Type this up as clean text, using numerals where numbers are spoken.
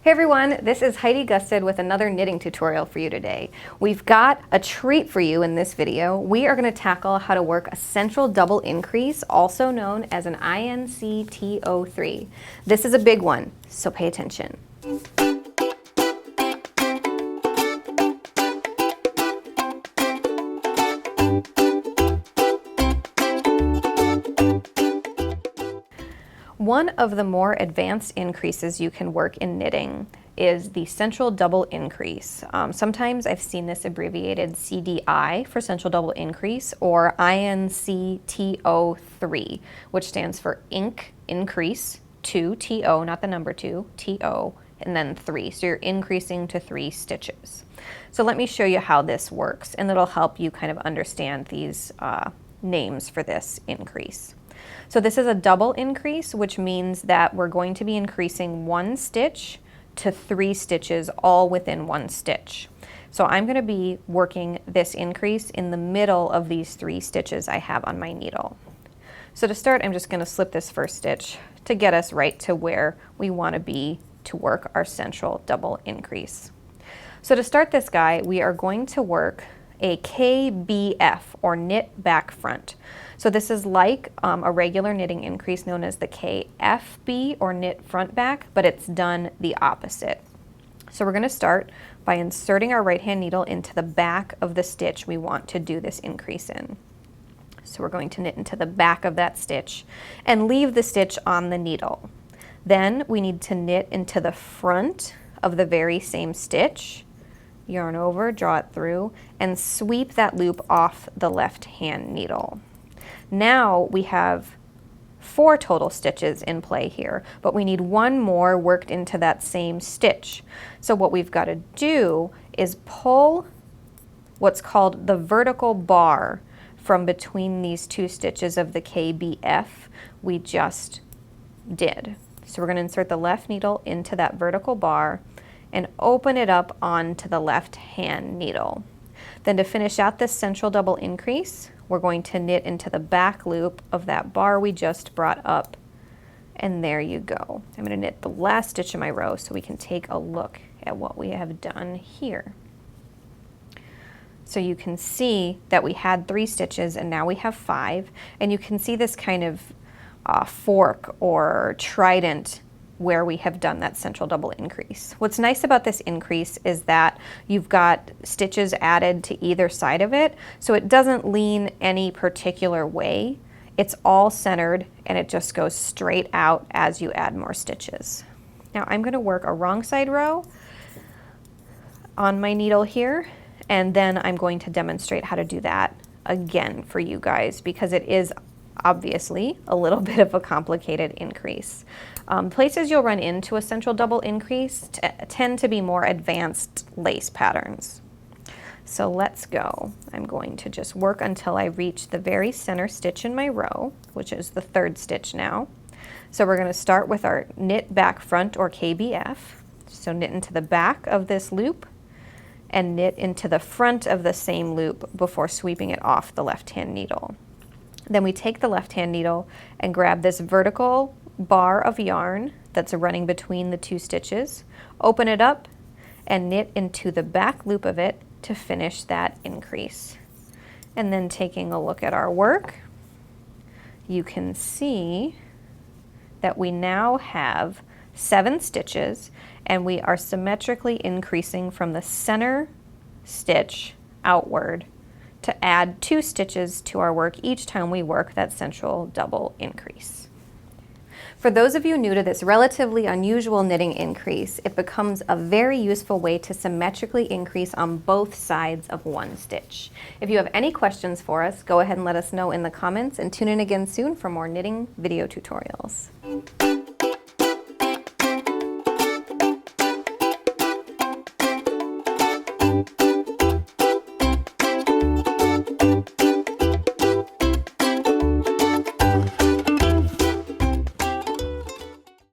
Hey everyone, this is Heidi Gusted with another knitting tutorial for you today. We've got a treat for you in this video. We are going to tackle how to work a central double increase, also known as an INCTO3. This is a big one, so pay attention. One of the more advanced increases you can work in knitting is the central double increase. Sometimes I've seen this abbreviated CDI for central double increase, or INCTO3, which stands for increase, 2, TO, not the number 2, TO, and then 3. So you're increasing to 3 stitches. So let me show you how this works, and it'll help you kind of understand these names for this increase. So this is a double increase, which means that we're going to be increasing 1 stitch to 3 stitches all within 1 stitch. So I'm going to be working this increase in the middle of these 3 stitches I have on my needle. So to start, I'm just going to slip this first stitch to get us right to where we want to be to work our central double increase. So to start this guy, we are going to work a KBF, or knit back front. So this is like a regular knitting increase known as the KFB, or knit front back, but it's done the opposite. So we're going to start by inserting our right hand needle into the back of the stitch we want to do this increase in. So we're going to knit into the back of that stitch and leave the stitch on the needle. Then we need to knit into the front of the very same stitch, yarn over, draw it through, and sweep that loop off the left hand needle. Now we have 4 total stitches in play here, but we need 1 more worked into that same stitch. So what we've got to do is pull what's called the vertical bar from between these 2 stitches of the KBF we just did. So we're going to insert the left needle into that vertical bar and open it up onto the left hand needle. Then to finish out this central double increase, we're going to knit into the back loop of that bar we just brought up, and there you go. I'm going to knit the last stitch in my row so we can take a look at what we have done here. So you can see that we had 3 stitches and now we have 5, and you can see this kind of fork or trident where we have done that central double increase. What's nice about this increase is that you've got stitches added to either side of it, so it doesn't lean any particular way. It's all centered and it just goes straight out as you add more stitches. Now I'm going to work a wrong side row on my needle here, and then I'm going to demonstrate how to do that again for you guys, because it is obviously a little bit of a complicated increase. Places you'll run into a central double increase tend to be more advanced lace patterns. So let's go. I'm going to just work until I reach the very center stitch in my row, which is the 3rd stitch now. So we're going to start with our knit back front, or KBF. So knit into the back of this loop and knit into the front of the same loop before sweeping it off the left hand needle. Then we take the left hand needle and grab this vertical bar of yarn that's running between the 2 stitches, open it up, and knit into the back loop of it to finish that increase. And then taking a look at our work, you can see that we now have 7 stitches, and we are symmetrically increasing from the center stitch outward to add 2 stitches to our work each time we work that central double increase. For those of you new to this relatively unusual knitting increase, it becomes a very useful way to symmetrically increase on both sides of 1 stitch. If you have any questions for us, go ahead and let us know in the comments, and tune in again soon for more knitting video tutorials.